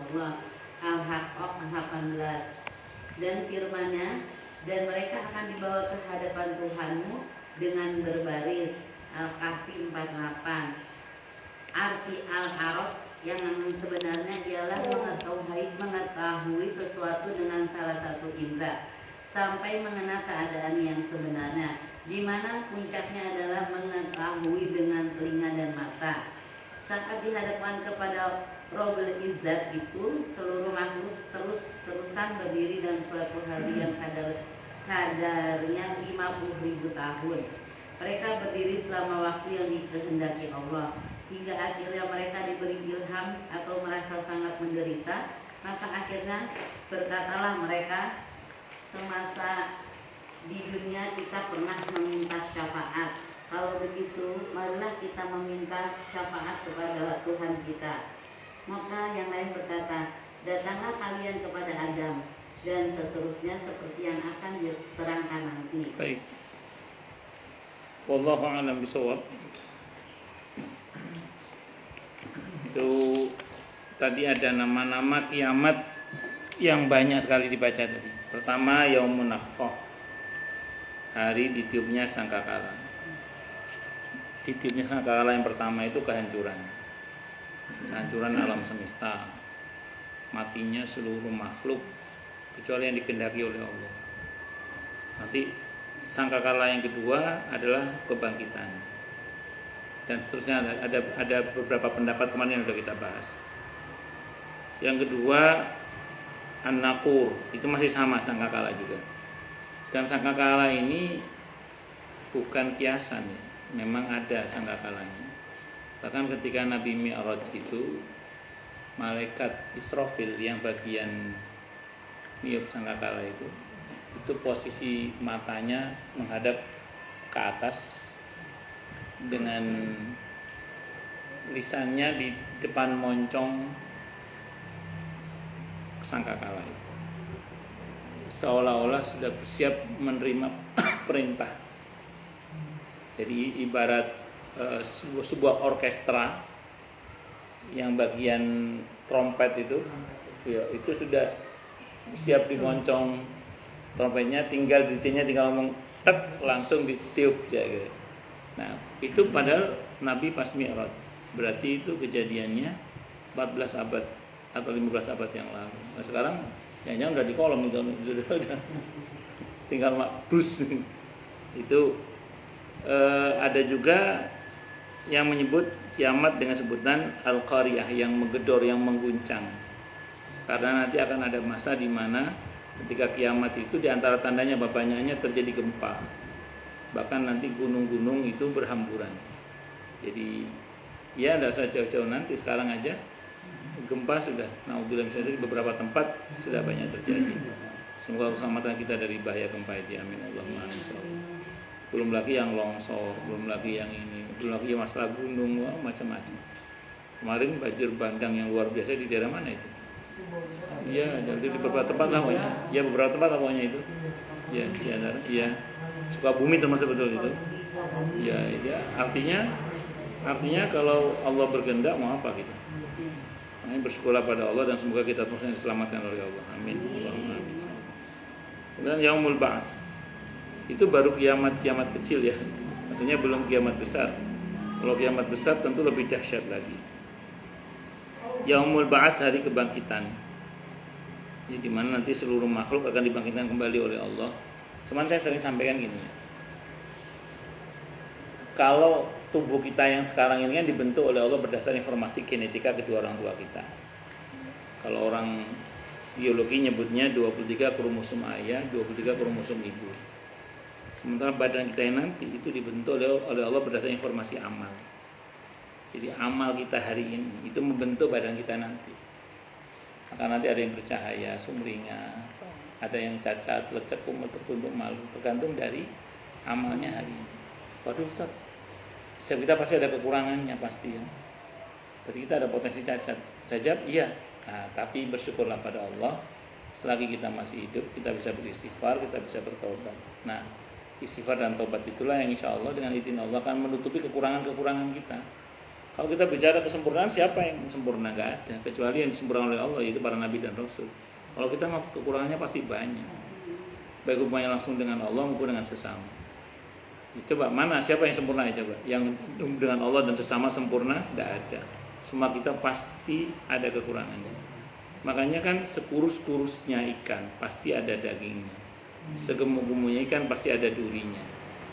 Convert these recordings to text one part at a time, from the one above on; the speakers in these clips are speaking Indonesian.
Allah. Al-Haqqah 18. Dan firman-Nya, dan mereka akan dibawa ke hadapan Tuhanmu dengan berbaris. Al-Kahfi 48. Arti al-arad yang sebenarnya ialah mengetahui sesuatu dengan salah satu indera sampai mengenal keadaan yang sebenarnya, di mana puncaknya adalah mengetahui dengan telinga dan mata. Saat dihadapkan kepada Rabbul Izzat itu, seluruh makhluk terus-terusan berdiri dan suatu hari yang kadarnya 50.000 tahun. Mereka berdiri selama waktu yang dikehendaki Allah, hingga akhirnya mereka diberi ilham atau merasa sangat menderita. Maka akhirnya berkatalah mereka, semasa di dunia kita pernah meminta syafaat. Kalau begitu, marilah kita meminta syafaat kepada Tuhan kita. Maka yang lain berkata, datanglah kalian kepada Adam, dan seterusnya seperti yang akan diterangkan nanti. Baik. Wallahu a'lam bishawab. Itu tadi ada nama-nama kiamat yang banyak sekali dibaca tadi. Pertama, Yaumun Nafkhah, hari ditiupnya sangkakala. Ditiupnya sangkakala yang pertama itu kehancuran alam semesta, matinya seluruh makhluk kecuali yang dikehendaki oleh Allah. Nanti sangkakala yang kedua adalah kebangkitan, dan seterusnya. Ada beberapa pendapat kemarin yang sudah kita bahas. Yang kedua An-Naqur, itu masih sama sangkakala juga. Dan sangkakala ini bukan kiasan ya, memang ada sangkakalanya. Bahkan ketika Nabi Mi'raj itu, malaikat Israfil yang bagian niup sangkakala itu posisi matanya menghadap ke atas dengan lisannya di depan moncong sangkakala itu, seolah-olah sudah bersiap menerima perintah. Jadi ibarat sebuah orkestra yang bagian trompet itu, ya, itu sudah siap dimoncong trompetnya, tinggal ngomong tek, langsung ditiup ya, gitu. Nah, itu padahal Nabi pas Mi'raj, berarti itu kejadiannya 14 abad atau 15 abad yang lalu. Nah, sekarang jangan udah di kolom itu udah tinggal makbus. Itu ada juga yang menyebut kiamat dengan sebutan Al-Qariyah, yang menggedor, yang mengguncang. Karena nanti akan ada masa di mana ketika kiamat itu di antara tandanya banyaknya terjadi gempa. Bahkan nanti gunung-gunung itu berhamburan. Jadi ya tidak usah jauh-jauh, nanti sekarang aja gempa sudah, naudzubillah, misalnya di beberapa tempat sudah banyak terjadi. Semoga keselamatan kita dari bahaya gempa itu, amin Allahumma amin. Belum lagi yang longsor, belum lagi yang ini, belum lagi masalah gunung, macam-macam. Kemarin banjir bandang yang luar biasa di daerah mana itu? Iya, jadi di beberapa tempat lah pokoknya. Ya, beberapa tempat lah pokoknya itu. Ya, ya. Sukabumi termasuk betul itu. Ya, artinya kalau Allah berkehendak mau apa kita? Ini bersyukurlah pada Allah dan semoga kita terus diselamatkan oleh Allah. Amin. Allahumma amin. Kemudian Yaumul Ba'ats. Itu baru kiamat kecil ya. Maksudnya belum kiamat besar. Kalau kiamat besar tentu lebih dahsyat lagi. Yaumul Ba'ats, hari kebangkitan. Jadi di mana nanti seluruh makhluk akan dibangkitkan kembali oleh Allah. Cuman saya sering sampaikan gini ya. Kalau tubuh kita yang sekarang ini kan dibentuk oleh Allah berdasarkan informasi genetika kedua orang tua kita. Kalau orang biologi nyebutnya 23 kromosom ayah, 23 kromosom ibu. Sementara badan kita yang nanti itu dibentuk oleh Allah berdasarkan informasi amal. Jadi amal kita hari ini itu membentuk badan kita nanti. Maka nanti ada yang bercahaya, sumringah, ada yang cacat, lecek, kumel, tertunduk, malu, tergantung dari amalnya hari ini. Waduh Ustaz, setiap kita pasti ada kekurangannya pasti ya. Berarti kita ada potensi cacat. Saya jawab iya. Nah, tapi bersyukurlah pada Allah, selagi kita masih hidup, kita bisa beristighfar, kita bisa bertobat. Nah, istighfar dan tobat itulah yang insya Allah dengan izin Allah akan menutupi kekurangan-kekurangan kita. Kalau kita bicara kesempurnaan, siapa yang sempurna? Nggak ada, kecuali yang disempurnakan oleh Allah, yaitu para nabi dan rasul. Kalau kita mau, kekurangannya pasti banyak, baik hubungannya langsung dengan Allah maupun dengan sesama. Coba mana siapa yang sempurna ya, coba? Yang dengan Allah dan sesama sempurna? Nggak ada. Semua kita pasti ada kekurangannya. Makanya kan sekurus-kurusnya ikan pasti ada dagingnya, segemuk-gemuknya ikan pasti ada durinya.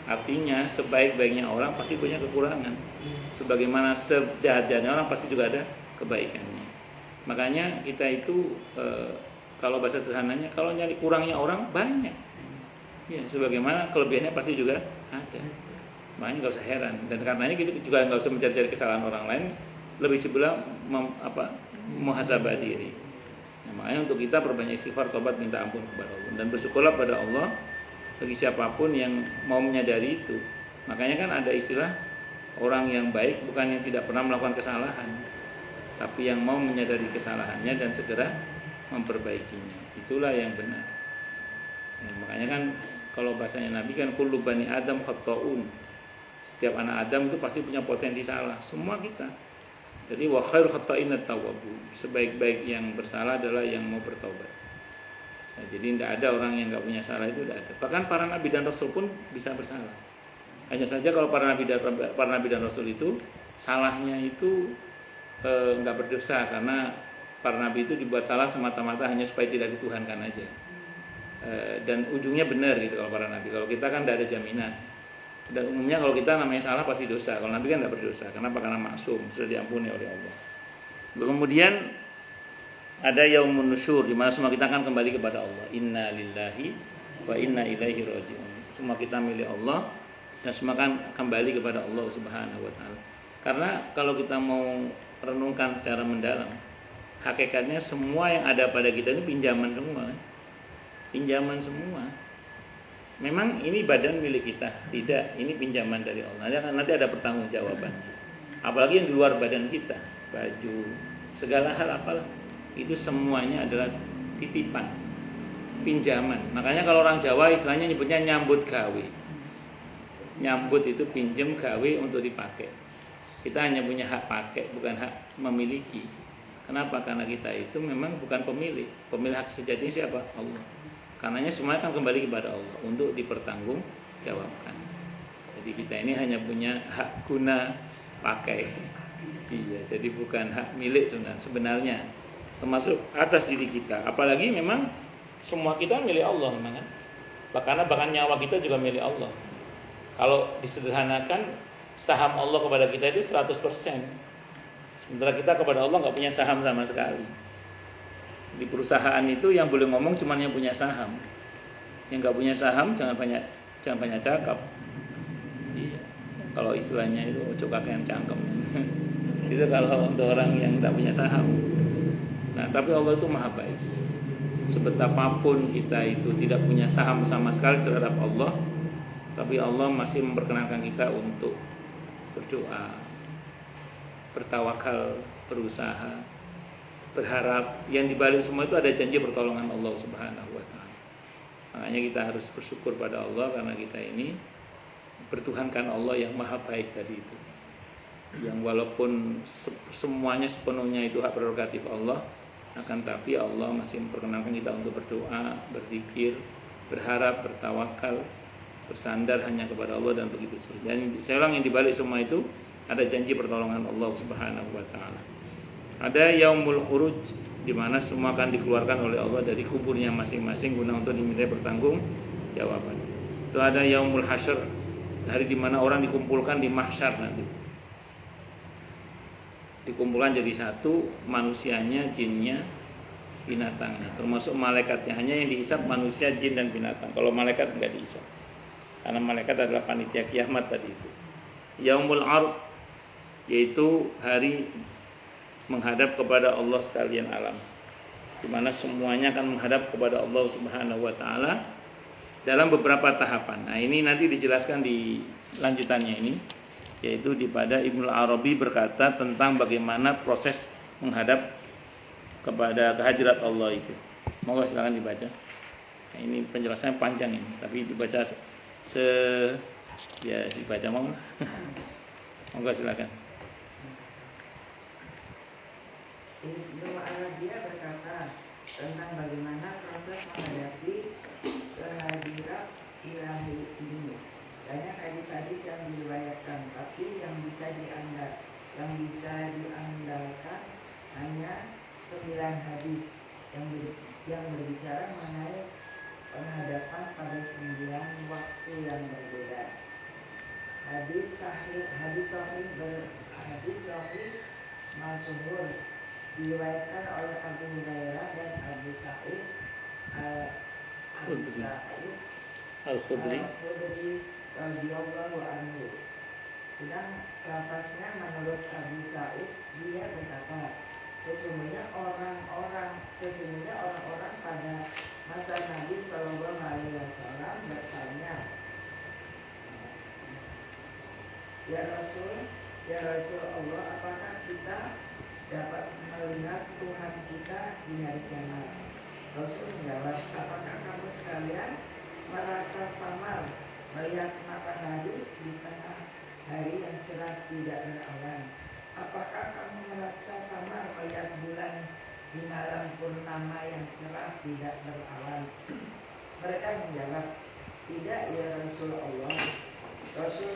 Artinya sebaik-baiknya orang pasti punya kekurangan, sebagaimana sejahat-jahatnya orang pasti juga ada kebaikannya. Makanya kita itu kalau bahasa sederhananya, kalau nyari kurangnya orang banyak, ya sebagaimana kelebihannya pasti juga ada. Makanya nggak usah heran, dan karenanya kita juga nggak usah mencari-cari kesalahan orang lain, lebih sebelah muhasabah diri. Nah, makanya untuk kita perbanyak istighfar, tobat, minta ampun kepada Allah, dan bersyukurlah pada Allah bagi siapapun yang mau menyadari itu. Makanya kan ada istilah orang yang baik bukan yang tidak pernah melakukan kesalahan, tapi yang mau menyadari kesalahannya dan segera memperbaikinya. Itulah yang benar. Ya, makanya kan kalau bahasanya Nabi kan kullu bani Adam khata'un. Setiap anak Adam itu pasti punya potensi salah, semua kita. Jadi wa khairu khata'in at-tawwabun. Sebaik-baik yang bersalah adalah yang mau bertobat. Nah, jadi tidak ada orang yang nggak punya salah, itu tidak ada. Bahkan para nabi dan rasul pun bisa bersalah. Hanya saja kalau para nabi dan rasul itu salahnya itu nggak berdosa, karena para nabi itu dibuat salah semata-mata hanya supaya tidak dituhankan aja. Dan ujungnya benar gitu kalau para nabi. Kalau kita kan tidak ada jaminan. Dan umumnya kalau kita namanya salah pasti dosa. Kalau nabi kan tidak berdosa. Kenapa? Karena maksum, sudah diampuni oleh Allah. Kemudian ada yaumun nusyur, di mana semua kita akan kembali kepada Allah. Inna lillahi wa inna ilaihi raji'un. Semua kita milik Allah dan semua akan kembali kepada Allah Subhanahu wa taala. Karena kalau kita mau renungkan secara mendalam, hakikatnya semua yang ada pada kita ini pinjaman semua. Pinjaman semua. Memang ini badan milik kita? Tidak, ini pinjaman dari Allah. Nanti ada pertanggungjawaban. Apalagi yang di luar badan kita, baju, segala hal apalah, itu semuanya adalah titipan, pinjaman. Makanya kalau orang Jawa istilahnya nyebutnya nyambut gawe. Nyambut itu pinjem, gawe untuk dipakai. Kita hanya punya hak pakai, bukan hak memiliki. Kenapa? Karena kita itu memang bukan pemilik. Pemilik hak sejatinya siapa? Allah. Karenanya semuanya akan kembali kepada Allah untuk dipertanggungjawabkan. Jadi kita ini hanya punya hak guna pakai. Iya, jadi bukan hak milik sebenarnya. Termasuk atas diri kita. Apalagi memang semua kita milik Allah memang kan. Bahkan nyawa kita juga milik Allah. Kalau disederhanakan, saham Allah kepada kita itu 100%. Sementara kita kepada Allah nggak punya saham sama sekali. Di perusahaan itu yang boleh ngomong cuma yang punya saham. Yang nggak punya saham jangan banyak cakap. Iya. Kalau istilahnya itu ojo kakean cangkem. Itu kalau untuk orang yang tidak punya saham. Nah, tapi Allah itu maha baik. Sebetapapun kita itu tidak punya saham sama sekali terhadap Allah, tapi Allah masih memperkenankan kita untuk berdoa, bertawakal, berusaha, berharap. Yang dibalik semua itu ada janji pertolongan Allah Subhanahu wa taala. Makanya kita harus bersyukur pada Allah karena kita ini bertuhankan Allah yang maha baik tadi itu. Yang walaupun semuanya sepenuhnya itu hak prerogatif Allah, akan tapi Allah masih memperkenankan kita untuk berdoa, berzikir, berharap, bertawakal, bersandar hanya kepada Allah dan begitu saja. Dan saya ulang, yang dibalik semua itu ada janji pertolongan Allah Subhanahu wa taala. Ada yaumul khuruj, di mana semua akan dikeluarkan oleh Allah dari kuburnya masing-masing guna untuk dimintai pertanggungjawaban. Itu ada yaumul hasyr, hari di mana orang dikumpulkan di mahsyar nanti. Dikumpulkan jadi satu, manusianya, jinnya, binatangnya, termasuk malaikatnya. Hanya yang dihisab manusia, jin dan binatang. Kalau malaikat enggak dihisab, karena malaikat adalah panitia kiamat tadi itu. Yaumul ard, yaitu hari menghadap kepada Allah sekalian alam, di mana semuanya akan menghadap kepada Allah Subhanahu wa taala dalam beberapa tahapan. Nah, ini nanti dijelaskan di lanjutannya ini, yaitu di pada Ibnu Arabi berkata tentang bagaimana proses menghadap kepada kehadirat Allah itu. Monggo silakan dibaca. Nah, ini penjelasannya panjang ini, tapi dibaca dibaca monggo. Monggo silakan. Ibnu Al-Dia berkata tentang bagaimana proses menghadapi kehadiran ilahi ini. Banyak hadis-hadis yang diriwayatkan, tapi yang bisa diandalkan hanya 9 hadis yang berbicara mengenai penghadapan pada 9 waktu yang berbeda. Hadis sahih masyhur diriwayatkan oleh Abu Hurairah dan Abu Sa'id Al-Khudri radhiyallahu anhu. Sedang lafaznya menurut Abu Sa'id, dia berkata, sesungguhnya orang-orang pada masa Nabi Shallallahu Alaihi Wasallam bertanya, ya Rasul Allah, apakah kita dapat melihat Tuhan kita di hari kiamat? Rasul menjawab, apakah kamu sekalian merasa samar melihat matahari di tengah hari yang cerah tidak berawan? Apakah kamu merasa samar melihat bulan di malam purnama yang cerah tidak berawan? Mereka menjawab, tidak ya Rasulullah. Rasul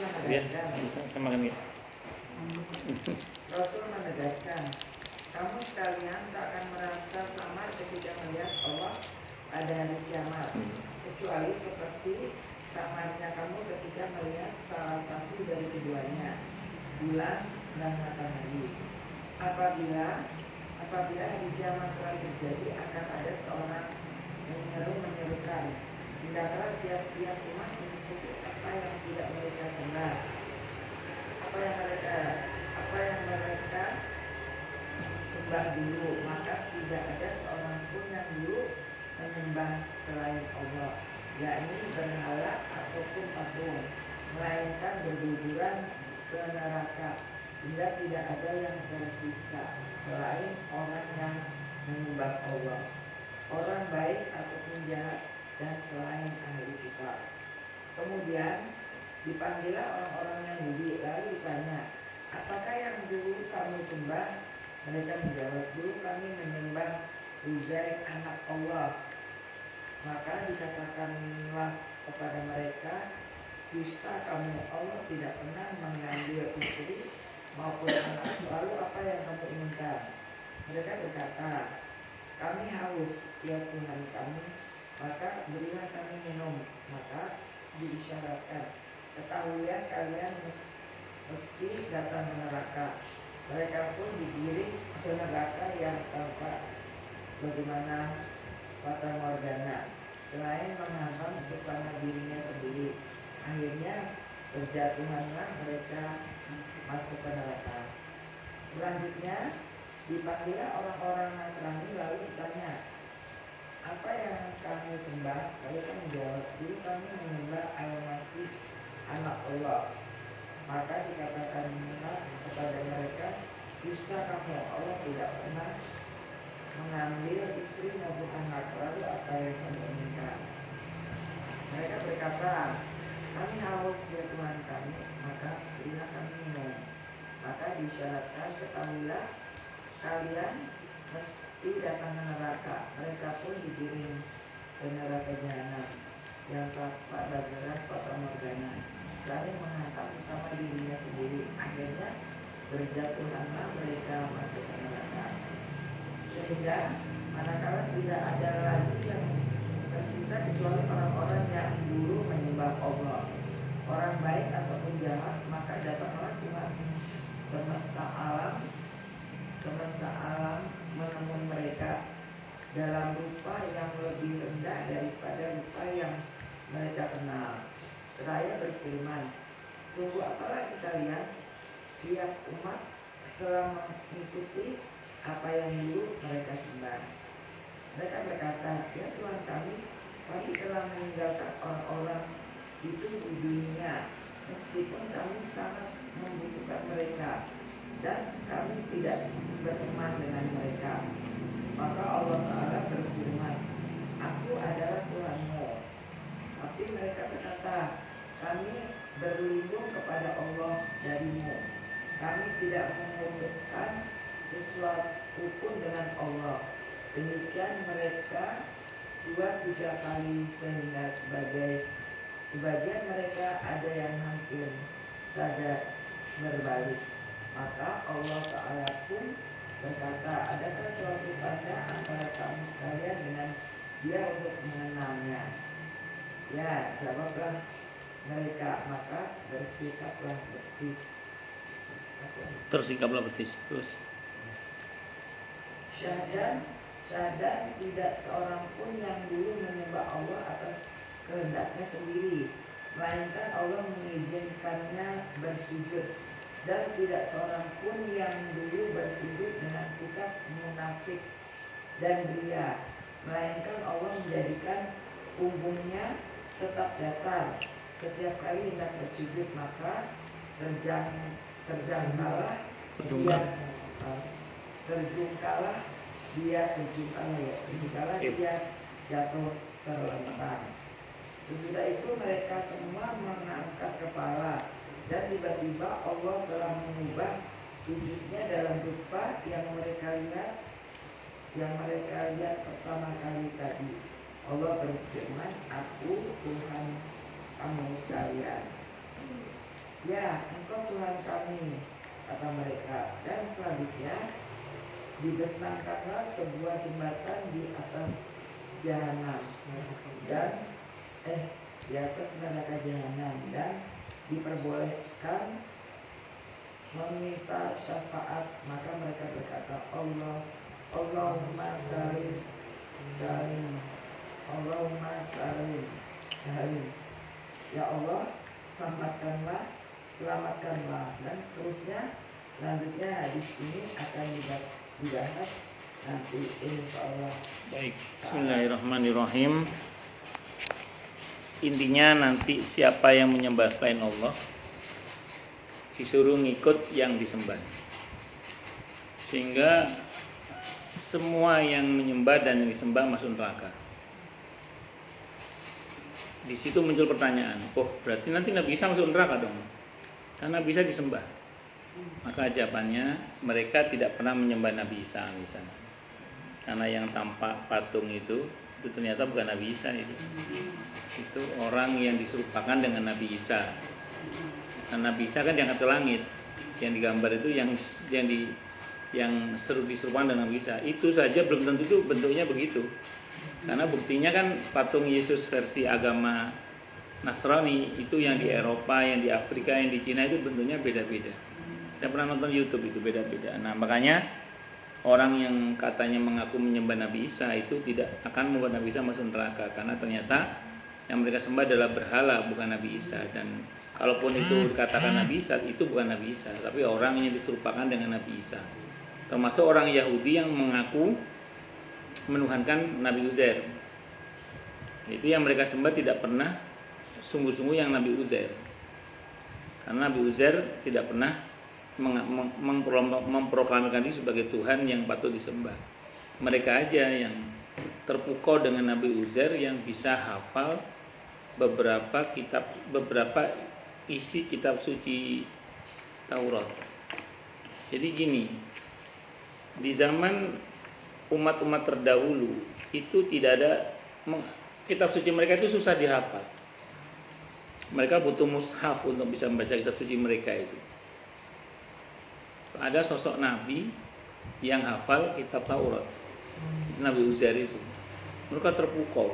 menegaskan, kamu sekalian tak akan merasa samar ketika melihat Allah pada hari kiamat, kecuali seperti samarnya kamu ketika melihat salah satu dari keduanya, bulan dan matahari. Apabila hari kiamat telah terjadi, akan ada seorang menyerukan, hendaklah tiap-tiap umat mengikuti apa yang tidak mereka sembah, apa yang mereka sembah dulu, maka tidak ada seorang pun yang dulu menyembah selain Allah, yakni berhala ataupun patung, melainkan berguguran ke neraka, hingga tidak ada yang tersisa selain orang yang menyembah Allah, orang baik ataupun jahat, dan selain ahli kitab. Kemudian dipanggillah orang-orang Yahudi, lalu ditanya, apakah yang dulu kamu sembah? Mereka menjawab, dulu kami menyembah Uzair anak Allah. Maka dikatakanlah kepada mereka, dusta kamu, Allah tidak pernah mengambil istri maupun anak, lalu apa yang kamu inginkan? Mereka berkata, kami haus ya Tuhan kami, maka berilah kami minum. Maka diisyaratkan, ketahuilah kalian mesti datang ke neraka. Mereka pun digiring ke neraka yang tampak bagaimana fata morgana, selain menghantam sesama dirinya sendiri. Akhirnya berjatuhanlah mereka masuk ke neraka. Selanjutnya dipanggillah orang-orang Nasrani, lalu ditanya, apa yang kamu sembah? Mereka menjawab, dulu kami menyembah Al-Masih anak Allah. Maka dikatakanlah kepada mereka, dusta kamu, Allah tidak pernah mengambil istri maupun anak, lalu apa yang kamu inginkan? Mereka berkata, kami haus ya Tuhan kami, maka berilah kami minum. Maka disyaratkan, ketahuilah kalian mesti datang ke neraka. Mereka pun digiring ke neraka jahanam yang tampak bagaikan fata morgana, saling menghantam sesama dirinya sendiri. Akhirnya berjatuhanlah mereka masuk ke neraka. Sehingga manakala tidak ada lagi yang tersisa kecuali orang-orang yang dulu menyembah Allah, orang baik ataupun jahat, maka datanglah Tuhan semesta alam menemui mereka dalam rupa yang lebih rendah daripada rupa yang mereka kenal, seraya berfirman, tunggu apalah kalian? Tiap umat telah mengikuti apa yang dulu mereka sembah. Mereka berkata, ya Tuhan kami telah meninggalkan orang-orang itu di dunia, meskipun kami sangat membutuhkan mereka, dan kami tidak berteman dengan mereka. Maka Allah Ta'ala berfirman, aku adalah Tuhanmu. Tapi mereka berkata, kami berlindung kepada Allah darimu. Kami tidak membutuhkan sesuatu rukun dengan Allah. Demikian mereka 2-3 kali sehingga sebagian mereka ada yang hampir saja berbalik. Maka Allah Ta'ala pun berkata, adakah suatu tanda antara kamu sekalian dengan dia untuk mengenalnya? Ya, jawablah mereka, maka bersikaplah betis. Tersikaplah betis. Terus Syahadat tidak seorang pun yang dulu menyembah Allah atas kehendaknya sendiri, melainkan Allah mengizinkannya bersujud. Dan tidak seorang pun yang dulu bersujud dengan sikap munafik dan ria, melainkan Allah menjadikan punggungnya tetap datar. Setiap kali hendak bersujud maka terjungkalah dia jatuh terlentang. Sesudah itu mereka semua mengangkat kepala, dan tiba-tiba Allah telah mengubah wujudnya dalam rupa yang mereka lihat pertama kali tadi. Allah berfirman, Aku Tuhan kamu sekalian. Ya, Engkau Tuhan kami, kata mereka. Dan selanjutnya dibentangkanlah sebuah jembatan di atas jahanam dan di atas neraka jahanam, dan diperbolehkan meminta syafaat. Maka mereka berkata, Allahumma salim, Allahumma salim. Ya Allah, selamatkanlah, dan seterusnya. Selanjutnya hadis ini akan dibahas nanti insyaallah. baik, bismillahirrahmanirrahim. Intinya nanti siapa yang menyembah selain Allah disuruh ngikut yang disembah, sehingga semua yang menyembah dan yang disembah masuk neraka. Di situ muncul pertanyaan, berarti nanti Nabi Isa masuk neraka dong, karena bisa disembah. Maka jawabannya, mereka tidak pernah menyembah Nabi Isa misalnya, karena yang tampak patung itu ternyata bukan Nabi Isa, itu orang yang diserupakan dengan Nabi Isa. Nah, Nabi Isa kan diangkat ke langit, yang digambar itu yang diserupakan dengan Nabi Isa. Itu saja belum tentu itu bentuknya begitu, karena buktinya kan patung Yesus versi agama Nasrani itu yang di Eropa, yang di Afrika, yang di Cina itu bentuknya beda-beda. Saya pernah nonton YouTube, itu beda-beda. Nah, makanya orang yang katanya mengaku menyembah Nabi Isa itu tidak akan membuat Nabi Isa masuk neraka, karena ternyata yang mereka sembah adalah berhala, bukan Nabi Isa. Dan kalaupun itu dikatakan Nabi Isa, itu bukan Nabi Isa, tapi orang yang diserupakan dengan Nabi Isa. Termasuk orang Yahudi yang mengaku menuhankan Nabi Uzair. Itu yang mereka sembah tidak pernah sungguh-sungguh yang Nabi Uzair, karena Nabi Uzair tidak pernah memproklamirkan diri sebagai Tuhan yang patut disembah. Mereka aja yang terpukau dengan Nabi Uzair yang bisa hafal beberapa isi kitab suci Taurat. Jadi gini, di zaman umat-umat terdahulu itu tidak ada kitab suci mereka, itu susah dihafal. Mereka butuh mushaf untuk bisa membaca kitab suci mereka itu. Ada sosok Nabi yang hafal kitab Taurat, Nabi Uzair itu. Mereka terpukau.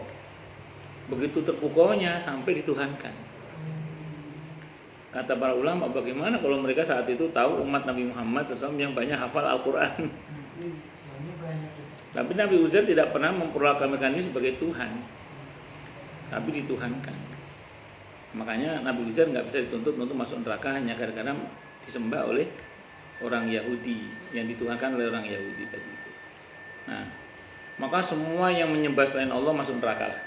Begitu terpukaunya sampai dituhankan. Kata para ulama, bagaimana kalau mereka saat itu tahu umat Nabi Muhammad SAW yang banyak hafal Al-Quran. Tapi Nabi Uzair tidak pernah memproklamirkan diri sebagai Tuhan, tapi dituhankan. Makanya Nabi Uzair nggak bisa dituntut untuk masuk neraka hanya gara-gara disembah oleh orang Yahudi, yang dituhankan oleh orang Yahudi tadi itu. Nah, maka semua yang menyembah selain Allah masuk neraka lah.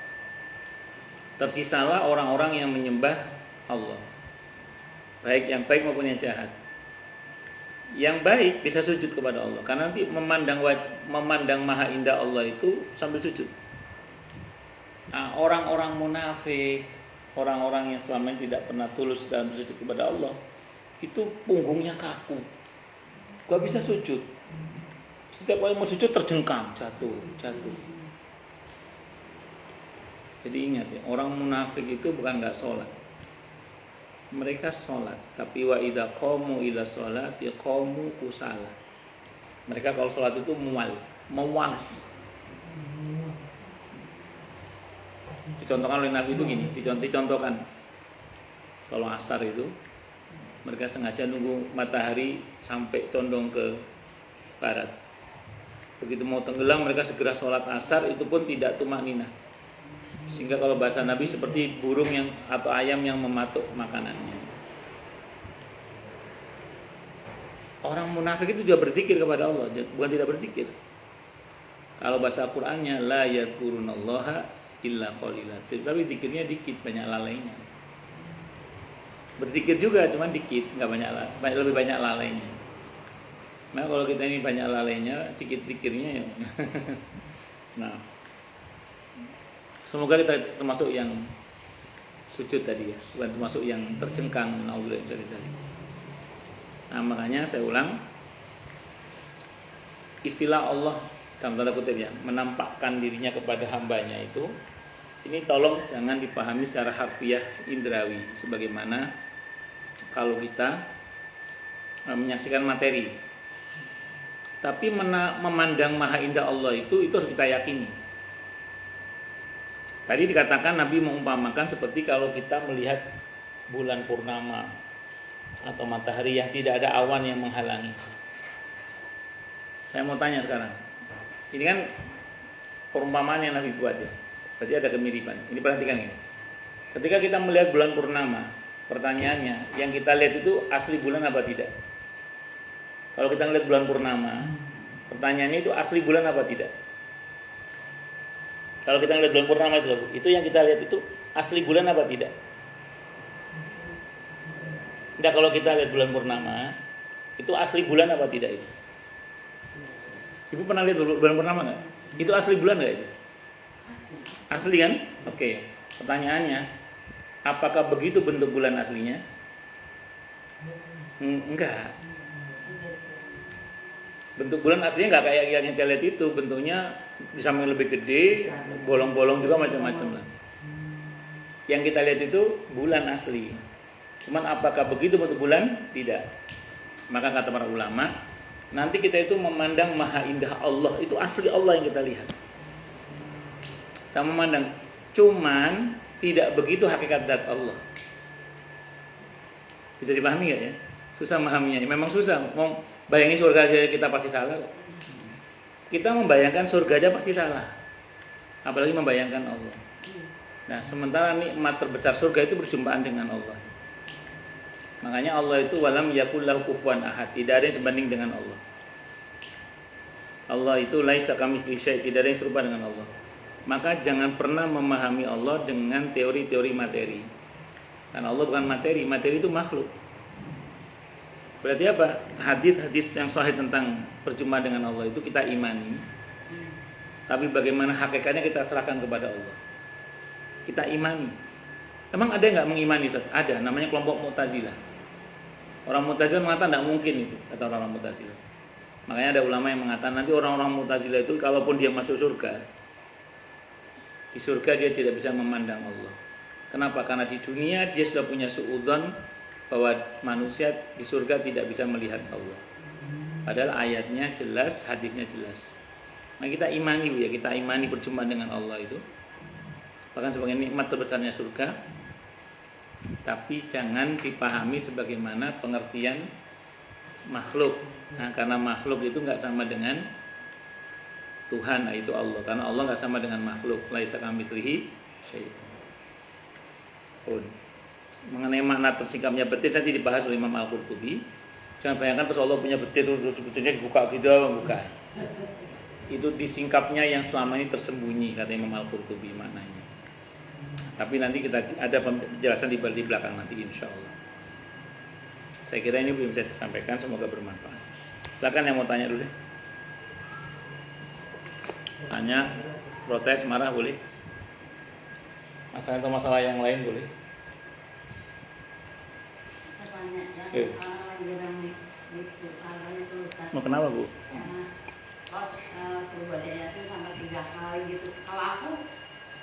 Tersisalah orang-orang yang menyembah Allah, baik yang baik maupun yang jahat. Yang baik bisa sujud kepada Allah, karena nanti memandang maha indah Allah itu sambil sujud. Nah, orang-orang munafik, orang-orang yang selama ini tidak pernah tulus dalam sujud kepada Allah, itu punggungnya kaku, gak bisa sujud. Setiap kali mau sujud terjengkam, jatuh. Jadi ingat ya, orang munafik itu bukan nggak sholat. Mereka sholat, tapi wa idza qamu ila sholat ya qamu kusala. Mereka kalau sholat itu mewalas. Dicontohkan oleh Nabi itu gini, dicontohkan kalau asar itu mereka sengaja nunggu matahari sampai condong ke barat. Begitu mau tenggelam mereka segera sholat asar, itu pun tidak tumakninah. Sehingga kalau bahasa Nabi seperti burung yang atau ayam yang mematuk makanannya. Orang munafik itu juga berzikir kepada Allah, bukan tidak berzikir. Kalau bahasa Qur'annya la yadhkurunallaha illa qalila. Tapi zikirnya dikit, banyak lalainya. Berzikir juga cuman dikit, enggak banyak, lebih banyak lalainya. Nah, kalau kita ini banyak lalainya, sedikit zikirnya ya. Nah, semoga kita termasuk yang sujud tadi ya, bukan termasuk yang tercengkang. Nah, makanya saya ulang, istilah Allah dalam tanda kutip ya, menampakkan dirinya kepada hambanya itu, ini tolong jangan dipahami secara harfiah indrawi, sebagaimana kalau kita menyaksikan materi. Tapi memandang maha indah Allah itu harus kita yakini. Tadi dikatakan Nabi mengumpamakan seperti kalau kita melihat bulan purnama atau matahari yang tidak ada awan yang menghalangi. Saya mau tanya sekarang, ini kan perumpamaan yang Nabi buat ya, berarti ada kemiripan. Ini perhatikan ini. Ketika kita melihat bulan purnama, pertanyaannya, yang kita lihat itu asli bulan apa tidak? Kalau kita melihat bulan purnama, pertanyaannya itu asli bulan apa tidak? Kalau kita melihat bulan purnama itu yang kita lihat itu asli bulan apa tidak? Tidak, kalau kita lihat bulan purnama, itu asli bulan apa tidak itu? Ibu pernah lihat bulan purnama nggak? Itu asli bulan nggak itu? Asli kan? Oke. Pertanyaannya, apakah begitu bentuk bulan aslinya? Enggak. Bentuk bulan aslinya nggak kayak yang kita lihat itu. Bentuknya bisa lebih gede, bolong-bolong juga macam-macam lah. Yang kita lihat itu bulan asli. Cuman apakah begitu bentuk bulan? Tidak. Maka kata para ulama, nanti kita itu memandang maha indah Allah, itu asli Allah yang kita lihat. Kita memandang, cuman tidak begitu hakikat zat Allah. Bisa dipahami nggak ya? Susah memahaminya. Memang susah. Mau bayangin surga aja kita pasti salah. Kita membayangkan surga aja pasti salah. Apalagi membayangkan Allah. Nah, sementara nikmat terbesar surga itu berjumpaan dengan Allah. Makanya Allah itu walam yakul lahu kufuwan ahad, tidak ada yang sebanding dengan Allah. Allah itu laisa kamitslihi syai', tidak ada yang serupa dengan Allah. Maka jangan pernah memahami Allah dengan teori-teori materi. Karena Allah bukan materi, materi itu makhluk. Berarti apa? Hadis-hadis yang sahih tentang perjumpaan dengan Allah itu kita imani. Tapi bagaimana hakikatnya kita serahkan kepada Allah. Kita imani. Emang ada nggak mengimani? Ada, namanya kelompok Mu'tazilah. Orang Mu'tazilah mengatakan tidak mungkin itu, kata orang Mu'tazilah. Makanya ada ulama yang mengatakan nanti orang-orang Mu'tazilah itu kalaupun dia masuk surga, di surga dia tidak bisa memandang Allah. Kenapa? Karena di dunia dia sudah punya suudzon bahwa manusia di surga tidak bisa melihat Allah. Padahal ayatnya jelas, hadisnya jelas. Nah kita imani ya, kita imani perjumpaan dengan Allah itu. Bahkan sebagai nikmat terbesarnya surga. Tapi jangan dipahami sebagaimana pengertian makhluk. Nah, karena makhluk itu nggak sama dengan Tuhan, nah itu Allah. Karena Allah nggak sama dengan makhluk. Laisa kamitslihi syai'un. Mengenai makna tersingkapnya betis nanti dibahas oleh Imam Al-Qurtubi. Jangan bayangkan terus Allah punya betis terus betisnya dibuka gitu, bukan. Itu disingkapnya yang selama ini tersembunyi, kata Imam Al-Qurtubi maknanya. Tapi nanti kita ada penjelasan di belakang nanti insya Allah. Saya kira ini belum saya sampaikan, semoga bermanfaat. Silakan yang mau tanya dulu deh. Tanya, protes, marah boleh. Masalah atau masalah yang lain boleh. Saya tanya, Mau kenapa Bu? suruh baca Yasin sampai 3 kali gitu. Kalau aku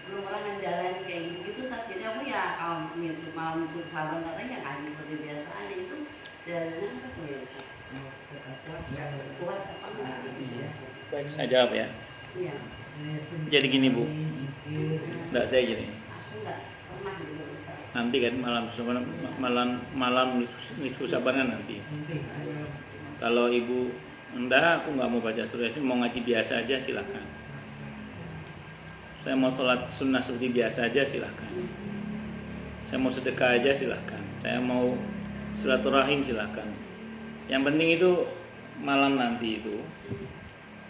belum pernah ngejalanin kayak gitu saat jadi aku ya kalau malam suruh saban katanya kan seperti biasa aja itu jalannya apa tuh ya Ustaz? Kuat apa enggak? Baik, saya jawab ya. Iya. Jadi gini Bu, enggak saya gini. Aku enggak pernah gitu Ustaz. Nanti kan malam nisfu sabar kan nanti. Kalau ibu enggak, aku nggak mau baca surah Yasin, mau ngaji biasa aja silakan. Saya mau sholat sunnah seperti biasa aja silakan. Saya mau sedekah aja silakan. Saya mau silaturahim silakan. Yang penting itu malam nanti itu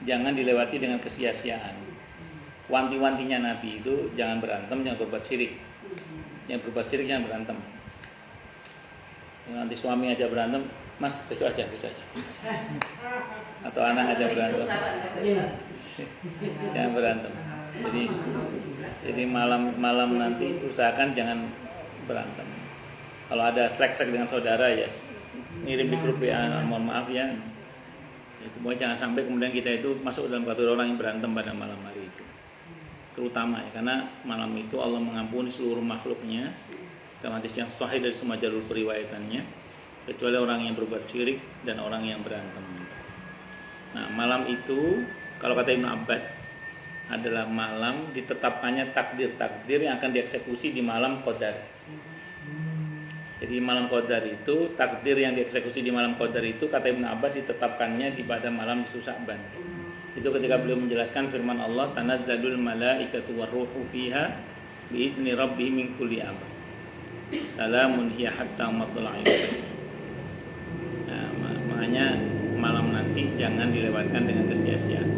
jangan dilewati dengan kesia-siaan. Wanti-wantinya Nabi itu jangan berantem, jangan berbuat syirik. Yang berbuat syirik jangan berantem. Nanti suami aja berantem, Mas besok aja. Atau anak aja berantem. Jangan berantem. Jadi malam nanti usahakan jangan berantem. Kalau ada slack-slack dengan saudara ya ngirim di grup ya, mohon maaf ya. Itu jangan sampai kemudian kita itu masuk dalam kategori orang yang berantem pada malam hari itu. Terutama ya, karena malam itu Allah mengampuni seluruh makhluknya. Dalam hadis yang sahih dari semua jalur periwayatannya, kecuali orang yang berbuat syirik dan orang yang berantem. Nah, malam itu kalau kata Ibnu Abbas adalah malam ditetapkannya takdir-takdir yang akan dieksekusi di malam Qadar. Jadi malam Qadar itu, takdir yang dieksekusi di malam Qadar itu kata Ibnu Abbas ditetapkannya di pada malam nisfu Sya'ban. Itu ketika beliau menjelaskan firman Allah, tanazzalul malaikatu warruhu fiha biidzni rabbihim min kulli amr. Salamun hiya hatta matla'il fajr. Nah, makanya malam nanti jangan dilewatkan dengan kesia-siaan.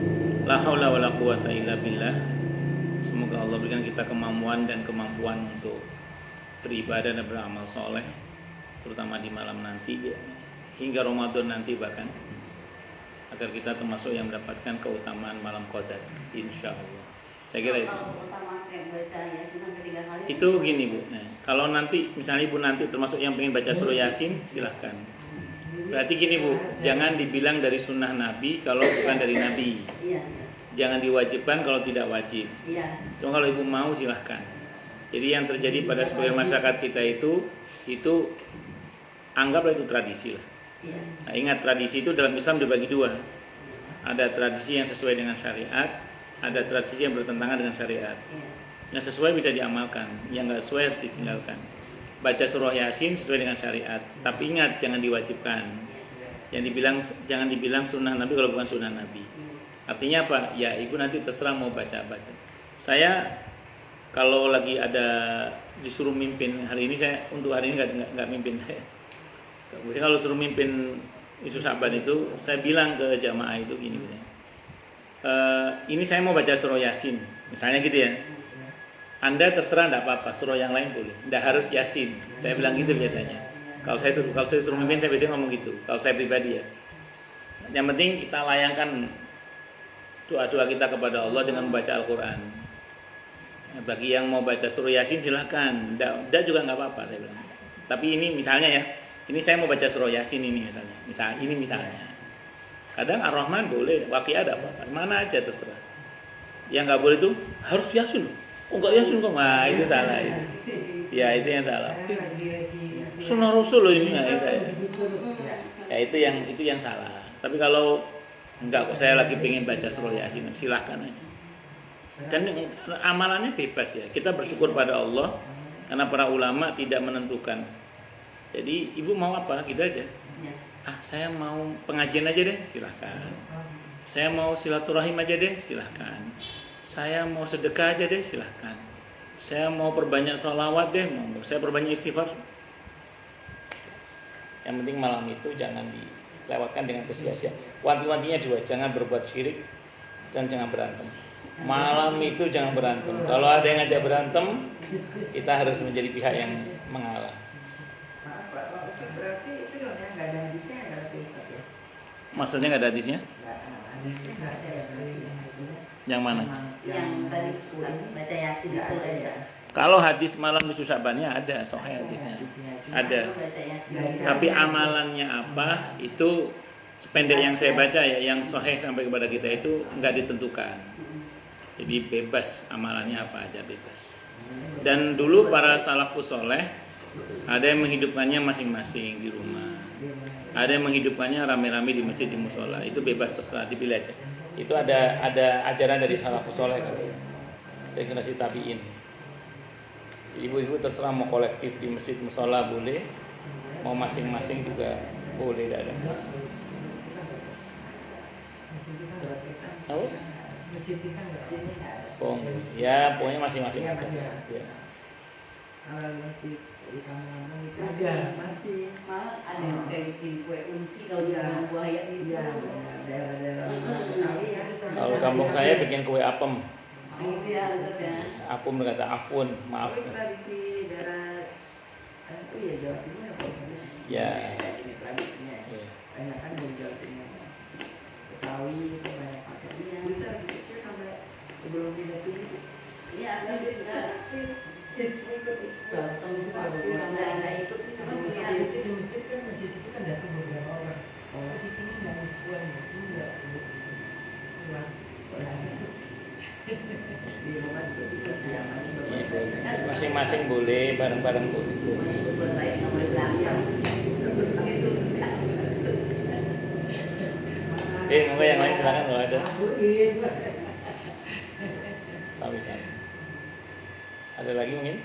La haula wala quwata illa billah. Semoga Allah berikan kita kemampuan untuk beribadah dan beramal soleh, terutama di malam nanti hingga Ramadan nanti bahkan, agar kita termasuk yang mendapatkan keutamaan malam Qadar, insya Allah. Saya kira itu. Itu gini Bu. Nah, kalau nanti misalnya Ibu nanti termasuk yang pengen baca surah Yasin, silahkan. Berarti gini Bu, jangan dibilang dari sunnah Nabi kalau bukan dari Nabi. Jangan diwajibkan kalau tidak wajib. Cuma kalau Ibu mau silahkan. Jadi yang terjadi pada sebagian masyarakat kita itu anggaplah itu tradisi lah. Nah, ingat tradisi itu dalam Islam dibagi dua. Ada tradisi yang sesuai dengan syariat, ada tradisi yang bertentangan dengan syariat. Yang sesuai bisa diamalkan, yang nggak sesuai harus ditinggalkan. Baca surah Yasin sesuai dengan syariat, tapi ingat jangan diwajibkan. Jangan dibilang sunnah Nabi kalau bukan sunnah Nabi. Artinya apa? Ya ibu nanti terserah mau baca. Saya kalau lagi ada disuruh mimpin hari ini, saya untuk hari ini nggak mimpin saya. Misalnya kalau suruh mimpin nisfu Sya'ban itu, saya bilang ke jamaah itu gini misalnya. Ini saya mau baca surah Yasin, misalnya gitu ya. Anda terserah enggak apa-apa, surah yang lain boleh. Enggak harus Yasin. Saya bilang gitu biasanya. Kalau saya suruh mimpin saya biasanya ngomong gitu. Kalau saya pribadi ya. Yang penting kita layangkan doa-doa kita kepada Allah dengan membaca Al-Qur'an. Bagi yang mau baca surah Yasin silahkan. Enggak juga enggak apa-apa saya bilang. Tapi ini misalnya ya, ini saya mau baca surah Yasin ini misalnya. Misalnya. Kadang Ar-Rahman boleh, Waqiah ada apa? Mana aja terserah. Yang enggak boleh itu harus Yasin. Oh enggak Yasin kok. Nah, itu salah itu. Ya, itu yang salah. Sunnah Rasul loh ini saya. Ya itu yang salah. Tapi kalau enggak kok saya lagi pengen baca surah Yasin, silahkan aja. Dan amalannya bebas ya. Kita bersyukur pada Allah karena para ulama tidak menentukan. Jadi ibu mau apa? Gitu aja. Saya mau pengajian aja deh, silahkan. Saya mau silaturahim aja deh, silahkan. Saya mau sedekah aja deh, silahkan. Saya mau perbanyak sholawat deh, mau. Saya perbanyak istighfar. Yang penting malam itu jangan dilewatkan dengan kesia-siaan. Wanti-wantinya dua, jangan berbuat syirik dan jangan berantem. Malam itu jangan berantem. Kalau ada yang ngajak berantem, kita harus menjadi pihak yang mengalah. Berarti itu dong ya, nggak ada hadisnya, nggak ada Ustaz ya? Maksudnya nggak ada hadisnya? Nggak ada ya, Yang mana? Yang tadi baca Yasin itu aja. Kalau hadis malam nisfu Sya'bannya ada, sahih hadisnya. Ada. Tapi amalannya apa? Itu Sependek yang saya baca ya, yang sahih sampai kepada kita itu nggak ditentukan. Jadi bebas, amalannya apa aja bebas. Dan dulu para salafus soleh ada yang menghidupkannya masing-masing di rumah, ada yang menghidupkannya rame-rame di masjid, di musola. Itu bebas, terserah, dipilih aja. Itu ada ajaran dari salafus soleh kan, dari generasi tabiin. Ibu-ibu terserah mau kolektif di masjid musola boleh, mau masing-masing juga boleh, tidak ada masalah. Tahu? Oh, ya pokoknya masing-masing. Iya, aja. masing-masing. Ya. Kalau masih di kampung itu Ada. masih Malah ada yang kayak bikin kue unti kalau di Iya. buaya itu. iya daerah-daerah Betawi ya. Kalau kampung saya bikin kue apem, Itu ya harus ya. apem berkata afun, maaf. Tapi tradisi daerah itu ya Jawa Timur ya biasanya. Ya. Ini tradisinya. Ya. Banyak kan dari Jawa Timur. Betawi itu banyak pakai. Iya. Bisa lagi kecil sampai sebelum pindah sini. Iya, Ada ada bisa bisa. pasti ikut Datang itu pasti baru ramai. nggak ikut itu kan ya. Di masjid kan masjid itu kan datang beberapa orang. Oh, Di sini nggak ada sebuah enggak. Pulang. di rumah juga bisa siaman Ya, boleh. Masing-masing boleh, bareng-bareng boleh. Buat baik nggak boleh belanja. Itu enggak. Monggo yang lain silakan kalau ada. Akuin. Sami-sami. Ada lagi mungkin?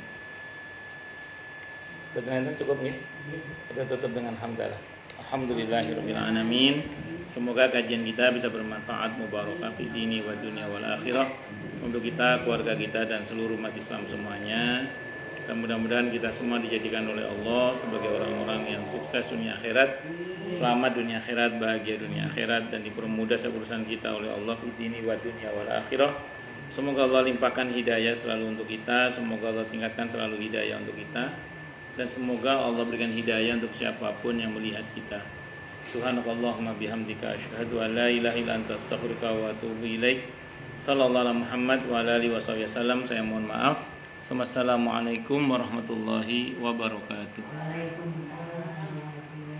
Berkenan cukup nih. Kita tutup dengan hamdalah. Alhamdulillahirabbil alamin. Semoga kajian kita bisa bermanfaat, mubarakah fi dini wa dunya wal akhirah untuk kita, keluarga kita dan seluruh umat Islam semuanya. Dan mudah-mudahan kita semua dijadikan oleh Allah sebagai orang-orang yang sukses dunia akhirat, selamat dunia akhirat, bahagia dunia akhirat, dan dipermudah urusan kita oleh Allah fi dini wa dunya wal akhirah. Semoga Allah limpahkan hidayah selalu untuk kita, semoga Allah tingkatkan selalu hidayah untuk kita, dan semoga Allah berikan hidayah untuk siapapun yang melihat kita. Subhanakallahumma bihamdika asyhadu an la ilaha illa anta astaghfiruka wa atubu ilaik. Sallallahu alaihi Muhammad wa ala alihi wasallam. Saya mohon maaf. Assalamualaikum warahmatullahi wabarakatuh. Waalaikumsalam.